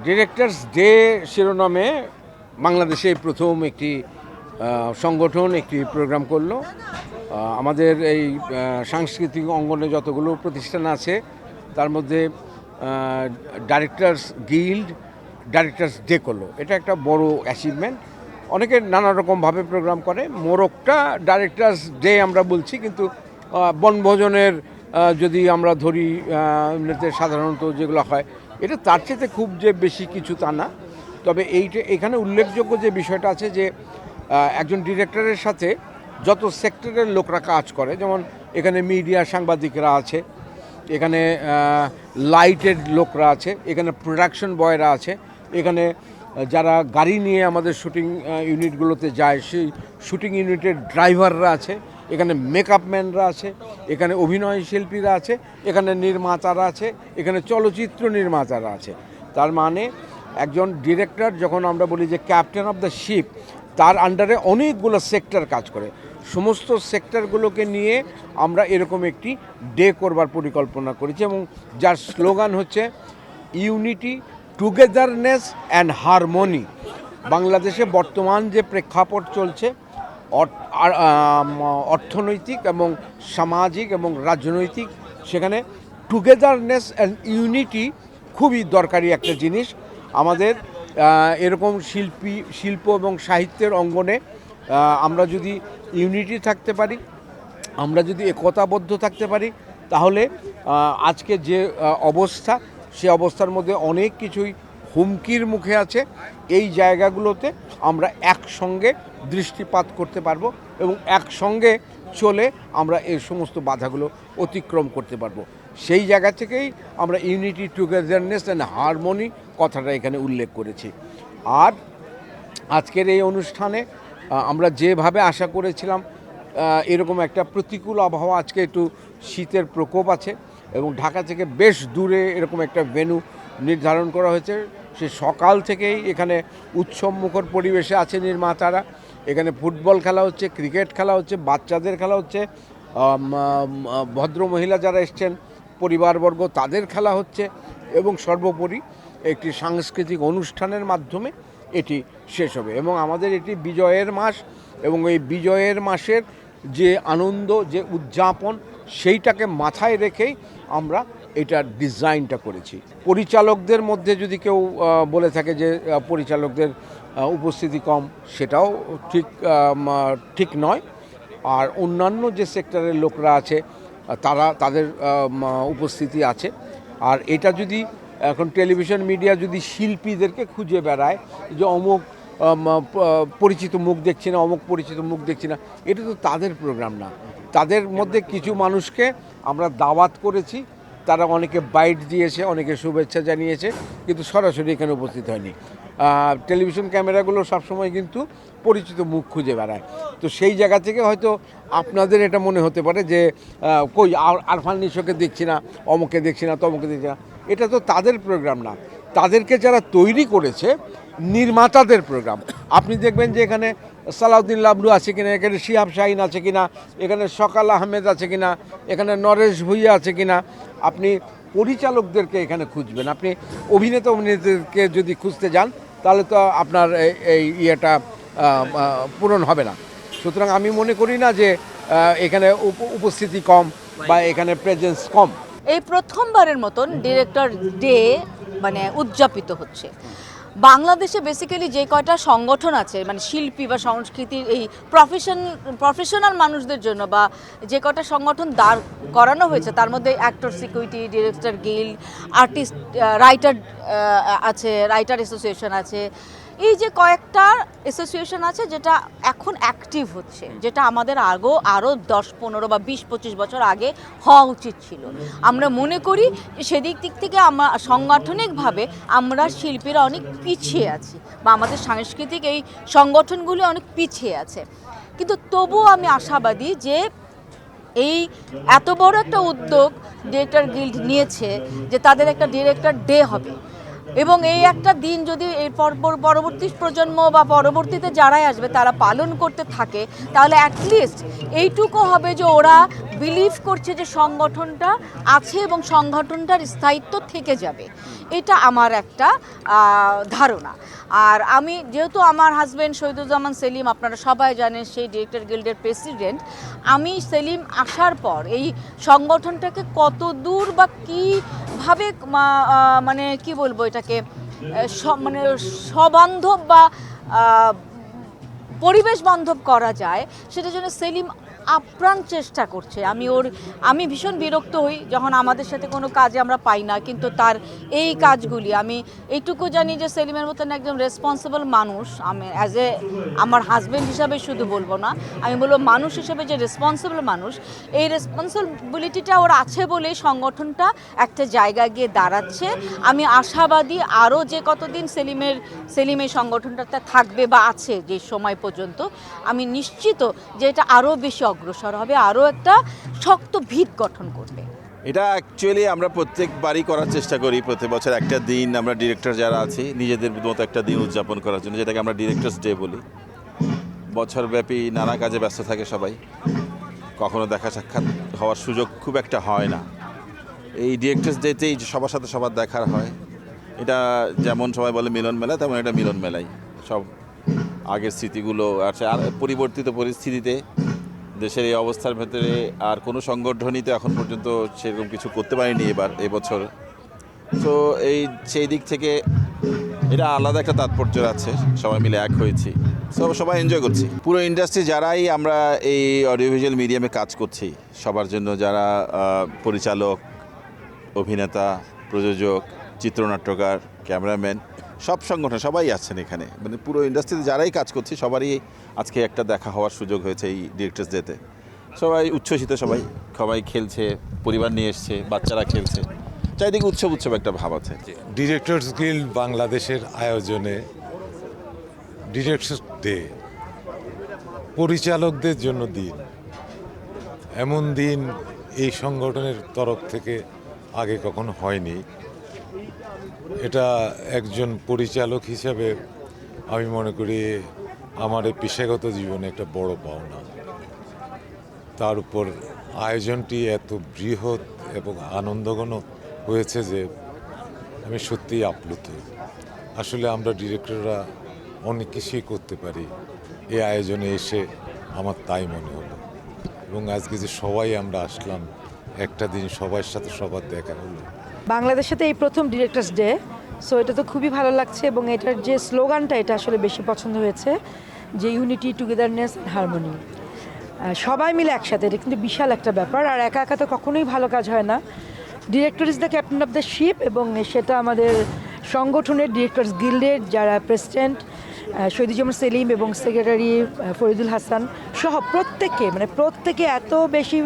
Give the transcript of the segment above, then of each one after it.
Directors day শিরোনামে বাংলাদেশে প্রথম একটি সংগঠন একটি প্রোগ্রাম করলো। আমাদের এই সাংস্কৃতিক অঙ্গনে যতগুলো প্রতিষ্ঠান আছে তার মধ্যে ডাইরেক্টরস গিল্ড ডাইরেক্টরস ডে করলো। এটা একটা বড় অ্যাচিভমেন্ট। অনেকে নানা রকমভাবে প্রোগ্রাম করে, মোরকটা ডাইরেক্টরস ডে আমরা বলছি, কিন্তু বনভোজনের যদি আমরা ধরি এমনিতে সাধারণত যেগুলো হয়, এটা তার চেয়ে খুব যে বেশি কিছু তা না। তবে এখানে উল্লেখযোগ্য যে বিষয়টা আছে যে একজন ডিরেক্টরের সাথে যত সেক্টরের লোকরা কাজ করে, যেমন এখানে মিডিয়া সাংবাদিকরা আছে, এখানে লাইটের লোকরা আছে, এখানে প্রোডাকশন বয়রা আছে, এখানে যারা গাড়ি নিয়ে আমাদের শুটিং ইউনিটগুলোতে যায় সেই শুটিং ইউনিটের ড্রাইভাররা আছে, এখানে মেকআপ ম্যানরা আছে, এখানে অভিনয় শিল্পীরা আছে, এখানে নির্মাতারা আছে, এখানে চলচ্চিত্র নির্মাতারা আছে। তার মানে একজন ডিরেক্টর, যখন আমরা বলি যে ক্যাপ্টেন অফ দ্য শিপ, তার আন্ডারে অনেকগুলো সেক্টর কাজ করে। সমস্ত সেক্টরগুলোকে নিয়ে আমরা এরকম একটি ডে করবার পরিকল্পনা করেছি, এবং যার স্লোগান হচ্ছে ইউনিটি, টুগেদারনেস অ্যান্ড হারমোনি। বাংলাদেশে বর্তমান যে প্রেক্ষাপট চলছে, অর্থনৈতিক এবং সামাজিক এবং রাজনৈতিক, সেখানে টুগেদারনেস অ্যান্ড ইউনিটি খুবই দরকারি একটা জিনিস। আমাদের এরকম শিল্প এবং সাহিত্যের অঙ্গনে আমরা যদি ইউনিটি থাকতে পারি, আমরা যদি একতাবদ্ধ থাকতে পারি, তাহলে আজকে যে অবস্থা, সে অবস্থার মধ্যে অনেক কিছুই হুমকির মুখে আছে। এই জায়গাগুলোতে আমরা একসঙ্গে দৃষ্টিপাত করতে পারবো এবং একসঙ্গে চলে আমরা এই সমস্ত বাধাগুলো অতিক্রম করতে পারবো। সেই জায়গা থেকেই আমরা ইউনিটি, টুগেদারনেস অ্যান্ড হারমোনি কথাটা এখানে উল্লেখ করেছি। আর আজকের এই অনুষ্ঠানে আমরা যেভাবে আশা করেছিলাম, এরকম একটা প্রতিকূল আবহাওয়া, আজকে একটু শীতের প্রকোপ আছে এবং ঢাকা থেকে বেশ দূরে এরকম একটা ভেন্যু নির্ধারণ করা হয়েছে। সে সকাল থেকেই এখানে উৎসবমুখর পরিবেশে আছে নির্মাতারা। এখানে ফুটবল খেলা হচ্ছে, ক্রিকেট খেলা হচ্ছে, বাচ্চাদের খেলা হচ্ছে, ভদ্র মহিলা যারা এসছেন পরিবারবর্গ তাদের খেলা হচ্ছে, এবং সর্বোপরি একটি সাংস্কৃতিক অনুষ্ঠানের মাধ্যমে এটি শেষ হবে। এবং আমাদের এটি বিজয়ের মাস, এবং এই বিজয়ের মাসের যে আনন্দ, যে উদযাপন, সেইটাকে মাথায় রেখেই আমরা এটার ডিজাইনটা করেছি। পরিচালকদের মধ্যে যদি কেউ বলে থাকে যে পরিচালকদের উপস্থিতি কম, সেটাও ঠিক নয়। আর অন্যান্য যে সেক্টরের লোকরা আছে তাদের উপস্থিতি আছে। আর এটা যদি এখন টেলিভিশন মিডিয়া যদি শিল্পীদেরকে খুঁজে বেড়ায় যে অমুক পরিচিত মুখ দেখছি না, অমুক পরিচিত মুখ দেখছি না, এটা তো তাদের প্রোগ্রাম না। তাদের মধ্যে কিছু মানুষকে আমরা দাওয়াত করেছি, তারা অনেকে বাইট দিয়েছে, অনেকে শুভেচ্ছা জানিয়েছে, কিন্তু সরাসরি এখানে উপস্থিত হয়নি। টেলিভিশন ক্যামেরাগুলো সবসময় কিন্তু পরিচিত মুখ খুঁজে বেড়ায়। তো সেই জায়গা থেকে হয়তো আপনাদের এটা মনে হতে পারে যে কই আরফান নিশোকে দেখছি না, অমুকে দেখছি না, তমুকে দেখছি না। এটা তো তাদের প্রোগ্রাম না, তাদেরকে যারা তৈরি করেছে নির্মাতাদের প্রোগ্রাম। আপনি দেখবেন যে এখানে সালাউদ্দিন লাবলু আছে কিনা, এখানে শিহাব শাহিন আছে কিনা, এখানে সকাল আহমেদ আছে কিনা, এখানে নরেশ ভুইয়া আছে কিনা। আপনি পরিচালকদেরকে এখানে খুঁজবেন, আপনি অভিনেতাদেরকে যদি খুঁজতে যান তাহলে তো আপনার এই ইয়েটা পূরণ হবে না। সুতরাং আমি মনে করি না যে এখানে উপস্থিতি কম বা এখানে প্রেজেন্স কম। এই প্রথমবারের মতন ডিরেক্টর ডে মানে উদযাপিত হচ্ছে। বাংলাদেশে বেসিক্যালি যে কয়টা সংগঠন আছে, মানে শিল্পী বা সংস্কৃতির এই প্রফেশনাল মানুষদের জন্য বা যে কয়টা সংগঠন দাঁড় করানো হয়েছে, তার মধ্যে actor security, director guild, artist, writer আছে, রাইটার অ্যাসোসিয়েশন আছে, এই যে কয়েকটা অ্যাসোসিয়েশন আছে যেটা এখন অ্যাক্টিভ হচ্ছে, যেটা আমাদের আরও 10-15 বা 20-25 বছর আগে হওয়া উচিত ছিল। আমরা মনে করি সেদিক থেকে আমরা সাংগঠনিকভাবে আমরা শিল্পীরা অনেক পিছিয়ে আছি, বা আমাদের সাংস্কৃতিক এই সংগঠনগুলি অনেক পিছিয়ে আছে। কিন্তু তবুও আমি আশাবাদী যে এই এত বড় একটা উদ্যোগ ডিরেক্টর গিল্ড নিয়েছে যে তাদের একটা ডিরেক্টর ডে হবে। এবং এই একটা দিন যদি এই পরবর্তী প্রজন্ম বা পরবর্তীতে যারাই আসবে তারা পালন করতে থাকে, তাহলে অ্যাটলিস্ট এইটুকু হবে যে ওরা বিলিভ করছে যে সংগঠনটা আছে এবং সংগঠনটার স্থায়িত্ব থেকে যাবে। এটা আমার একটা ধারণা। আর আমি যেহেতু আমার হাজব্যান্ড শহীদুজ্জামান সেলিম আপনারা সবাই জানেন সেই ডিরেক্টর গিল্ডের প্রেসিডেন্ট, আমি সেলিম আসার পর এই সংগঠনটাকে কত দূর বা কীভাবে মানে কি বলবো এটাকে মানে সবান্ধব বা পরিবেশ বান্ধব করা যায় সেটার জন্য সেলিম আপ্রাণ চেষ্টা করছে। আমি ভীষণ বিরক্ত হই যখন আমাদের সাথে কোনো কাজে আমরা পাই না, কিন্তু তার এই কাজগুলি আমি এইটুকু জানি যে সেলিমের মতন একজন রেসপন্সিবল মানুষ, আমি আমার হাজব্যান্ড হিসাবে শুধু বলবো না, আমি বলবো মানুষ হিসেবে যে রেসপন্সিবল মানুষ, এই রেসপন্সিবিলিটিটা ওর আছে বলেই সংগঠনটা একটা জায়গায় গিয়ে দাঁড়াচ্ছে। আমি আশাবাদী আরও যে কতদিন সেলিম এই সংগঠনটাতে থাকবে বা আছে যে সময় পর্যন্ত, আমি নিশ্চিত যে এটা আরও বেশি অগ্রসর হবে, আরও একটা শক্ত ভিত গঠন করবে। এটা অ্যাকচুয়ালি আমরা প্রত্যেকবারই করার চেষ্টা করি, প্রতি বছর একটা দিন আমরা ডিরেক্টর যারা আছি নিজেদের মতো একটা দিন উদযাপন করার জন্য, যেটাকে আমরা ডিরেক্টরস ডে বলি। বছরব্যাপী নানা কাজে ব্যস্ত থাকে সবাই, কখনো দেখা সাক্ষাৎ হওয়ার সুযোগ খুব একটা হয় না। এই ডিরেক্টরস ডেতেই সবার সাথে সবার দেখার হয়। এটা যেমন সবাই বলে মিলন মেলা, তেমন এটা মিলন মেলাই। সব আগের স্মৃতিগুলো আর পরিবর্তিত পরিস্থিতিতে দেশের এই অবস্থার ভেতরে আর কোনো সংগঠনই তো এখন পর্যন্ত সেরকম কিছু করতে পারেনি এবছর। তো সেই দিক থেকে এটা আলাদা একটা তাৎপর্য আছে, সবাই মিলে এক হয়েছি, সবাই এনজয় করছি। পুরো ইন্ডাস্ট্রি যারাই আমরা এই অডিওভিজুয়াল মিডিয়ামে কাজ করছি সবার জন্য, যারা পরিচালক, অভিনেতা, প্রযোজক, চিত্রনাট্যকার, ক্যামেরাম্যান, সব সংগঠন সবাই আছেন এখানে, মানে পুরো ইন্ডাস্ট্রিতে যারাই কাজ করছি সবারই আজকে একটা দেখা হওয়ার সুযোগ হয়েছে এই ডিরেক্টরস ডেতে। সবাই উচ্ছ্বসিত, সবাই খেলছে, পরিবার নিয়ে এসছে, বাচ্চারা খেলছে, চারিদিকে উৎসব একটা ভাব আছে। ডিরেক্টরস গিল্ড বাংলাদেশের আয়োজনে ডিরেক্টরস ডে পরিচালকদের জন্য দিন, এমন দিন এই সংগঠনের তরফ থেকে আগে কখনো হয়নি। এটা একজন পরিচালক হিসাবে আমি মনে করি আমার এই পেশাগত জীবনে একটা বড় পাওনা। তার উপর আয়োজনটি এত বৃহৎ এবং আনন্দঘন হয়েছে যে আমি সত্যিই আপ্লুত। আসলে আমরা ডিরেক্টররা অনেক কিছুই করতে পারি, এই আয়োজনে এসে আমার তাই মনে হলো। এবং আজকে যে সবাই আমরা আসলাম, একটা দিন সবার সাথে সবার দেখা হলো। বাংলাদেশে তো এই প্রথম ডিরেক্টরস ডে, সো এটা তো খুবই ভালো লাগছে। এবং এটার যে স্লোগানটা এটা আসলে বেশি পছন্দ হয়েছে, যে ইউনিটি, টুগেদারনেস অ্যান্ড হারমোনি, সবাই মিলে একসাথে, এটা কিন্তু বিশাল একটা ব্যাপার। আর একা একা তো কখনোই ভালো কাজ হয় না। Director is the captain of the ship, এবং সেটা আমাদের সংগঠনের ডিরেক্টরস গিল্ডের যারা প্রেসিডেন্ট শহীদুজ্জামান সেলিম এবং সেক্রেটারি ফরিদুল হাসান সহ প্রত্যেকে এত বেশি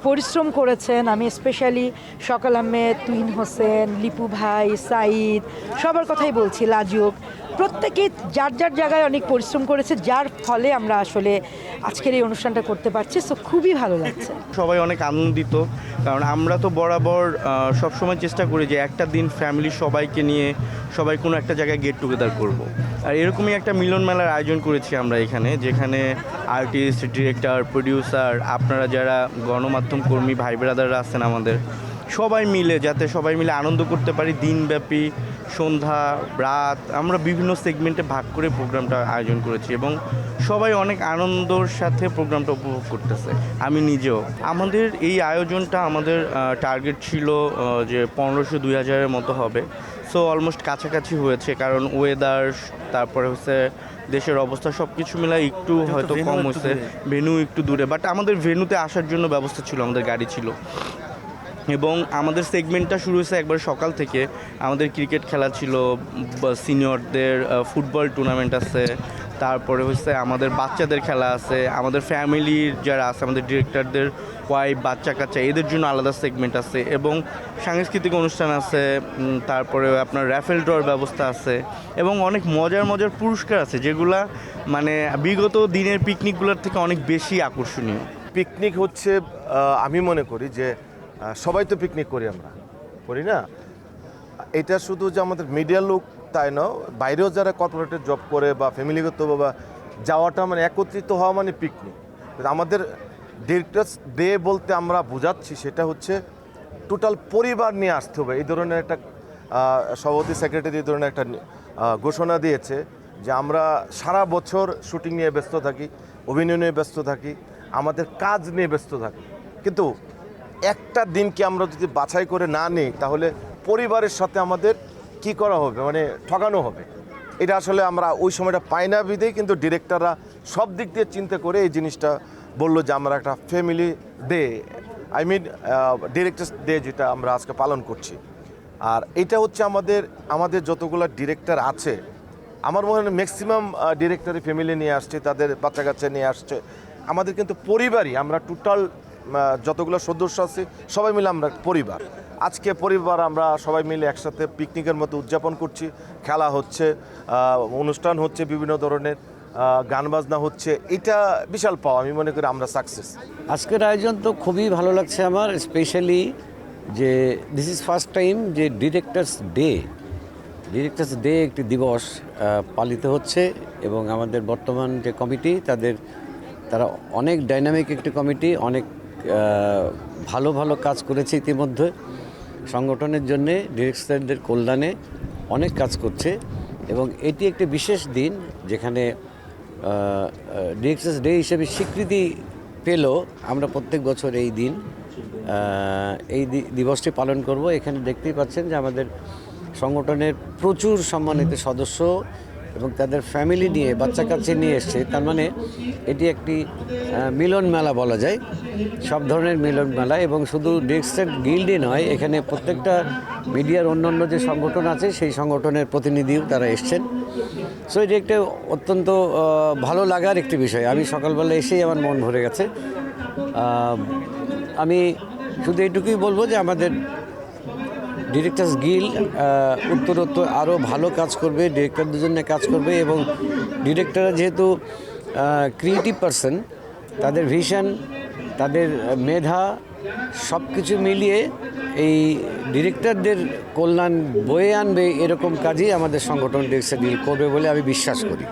পরিশ্রম করেছেন। আমি স্পেশালি সকাল আহমেদ, তুহিন হোসেন, লিপু ভাই, সাইদ, সবার কথাই বলছি, লাজুক, প্রত্যেকেই যার জায়গায় অনেক পরিশ্রম করেছে, যার ফলে আমরা আসলে আজকের এই অনুষ্ঠানটা করতে পারছি। সো খুবই ভালো লাগছে, সবাই অনেক আনন্দিত, কারণ আমরা তো বরাবর সবসময় চেষ্টা করি যে একটা দিন ফ্যামিলির সবাইকে নিয়ে সবাই কোনো একটা জায়গায় গেট টুগেদার করব। আর এরকমই একটা মিলন মেলার আয়োজন করেছি আমরা এখানে, যেখানে আর্টিস্ট, ডিরেক্টর, প্রডিউসার, আপনারা যারা গণমাধ্যম কর্মী ভাই ব্রাদাররা আছেন আমাদের, সবাই মিলে যাতে সবাই মিলে আনন্দ করতে পারি। দিনব্যাপী সন্ধ্যা রাত আমরা বিভিন্ন সেগমেন্টে ভাগ করে প্রোগ্রামটা আয়োজন করেছি এবং সবাই অনেক আনন্দর সাথে প্রোগ্রামটা উপভোগ করতেছে, আমি নিজেও। আমাদের এই আয়োজনটা আমাদের টার্গেট ছিল যে 1500-2000-এর মতো হবে। সো অলমোস্ট কাছাকাছি হয়েছে, কারণ ওয়েদার, তারপরে হচ্ছে দেশের অবস্থা, সব কিছু মিলে একটু হয়তো কম হয়েছে, ভেন্যু একটু দূরে, বাট আমাদের ভেন্যুতে আসার জন্য ব্যবস্থা ছিল, আমাদের গাড়ি ছিল। এবং আমাদের সেগমেন্টটা শুরু হয়েছে একবার সকাল থেকে। আমাদের ক্রিকেট খেলা ছিল, সিনিয়রদের ফুটবল টুর্নামেন্ট আছে, তারপরে হচ্ছে আমাদের বাচ্চাদের খেলা আছে, আমাদের ফ্যামিলির যারা আছে, আমাদের ডিরেক্টরদের ওয়াইফ, বাচ্চা কাচ্চা, এদের জন্য আলাদা সেগমেন্ট আছে, এবং সাংস্কৃতিক অনুষ্ঠান আছে, তারপরে আপনার র্যাফেল ড্রর ব্যবস্থা আছে, এবং অনেক মজার পুরস্কার আছে, যেগুলা মানে বিগত দিনের পিকনিকগুলোর থেকে অনেক বেশি আকর্ষণীয়। পিকনিক হচ্ছে, আমি মনে করি যে সবাই তো পিকনিক করি, আমরা করি না, এটা শুধু যে আমাদের মিডিয়া লোক তাই না, বাইরেও যারা কর্পোরেটে জব করে বা ফ্যামিলিগত বা যাওয়াটা মানে একত্রিত হওয়া মানে পিকনিক। আমাদের ডিরেক্টরস ডে বলতে আমরা বোঝাচ্ছি সেটা হচ্ছে টোটাল পরিবার নিয়ে আসতে হবে। এই ধরনের একটা সভাপতি সেক্রেটারি এই ধরনের একটা ঘোষণা দিয়েছে যে আমরা সারা বছর শুটিং নিয়ে ব্যস্ত থাকি, অভিনয় নিয়ে ব্যস্ত থাকি, আমাদের কাজ নিয়ে ব্যস্ত থাকি, কিন্তু একটা দিনকে আমরা যদি বাছাই করে না নিই তাহলে পরিবারের সাথে আমাদের কি করা হবে, মানে ঠকানো হবে। এটা আসলে আমরা ওই সময়টা পাই না বিধেই কিন্তু ডিরেক্টররা সব দিক দিয়ে চিন্তা করে এই জিনিসটা বললো যে আমরা একটা family day, I mean directors day যেটা আমরা আজকে পালন করছি। আর এটা হচ্ছে আমাদের যতগুলো ডিরেক্টর আছে, আমার মনে হয় ম্যাক্সিমাম ডিরেক্টরই ফ্যামিলি নিয়ে আসছে, তাদের বাচ্চা কাচ্চা নিয়ে আসছে। আমাদের কিন্তু পরিবারই, আমরা টোটাল যতগুলো সদস্য আছি সবাই মিলে আমরা পরিবার। আজকে পরিবার আমরা সবাই মিলে একসাথে পিকনিকের মতো উদযাপন করছি, খেলা হচ্ছে, অনুষ্ঠান হচ্ছে, বিভিন্ন ধরনের গান বাজনা হচ্ছে। এটা বিশাল পাওয়া, আমি মনে করি আমরা সাকসেস। আজকের আয়োজন তো খুবই ভালো লাগছে আমার, স্পেশালি যে দিস ইজ ফার্স্ট টাইম যে ডিরেক্টরস ডে একটি দিবস পালিত হচ্ছে এবং আমাদের বর্তমান যে কমিটি তারা অনেক ডাইনামিক একটি কমিটি, অনেক ভালো ভালো কাজ করেছে ইতিমধ্যে সংগঠনের জন্যে, ডিরেক্টরদের কল্যাণে অনেক কাজ করছে এবং এটি একটি বিশেষ দিন যেখানে ডিরেক্টরস ডে হিসেবে স্বীকৃতি পেল। আমরা প্রত্যেক বছর এই দিবসটি পালন করব। এখানে দেখতেই পাচ্ছেন যে আমাদের সংগঠনের প্রচুর সম্মানিত সদস্য এবং তাদের ফ্যামিলি নিয়ে, বাচ্চা কাচ্চা নিয়ে এসছে। তার মানে এটি একটি মিলন মেলা বলা যায়, সব ধরনের মিলন মেলা। এবং শুধু ডিরেক্টরস গিল্ডই নয়, এখানে প্রত্যেকটা মিডিয়ার অন্যান্য যে সংগঠন আছে সেই সংগঠনের প্রতিনিধিও তারা এসছেন। সো এটি একটা অত্যন্ত ভালো লাগার একটি বিষয়। আমি সকালবেলা এসেই আমার মন ভরে গেছে। আমি শুধু এইটুকুই বলবো যে আমাদের ডিরেক্টরস গিল্ড উত্তরোত্তর আরও ভালো কাজ করবে, ডিরেক্টরদের জন্য কাজ করবে এবং ডিরেক্টররা যেহেতু ক্রিয়েটিভ পারসন, তাদের ভিশন, তাদের মেধা সব কিছু মিলিয়ে এই ডিরেক্টরদের কল্যাণ বয়ে আনবে, এরকম কাজই আমাদের সংগঠন ডিরেক্টরস গিল্ড করবে বলে আমি বিশ্বাস করি।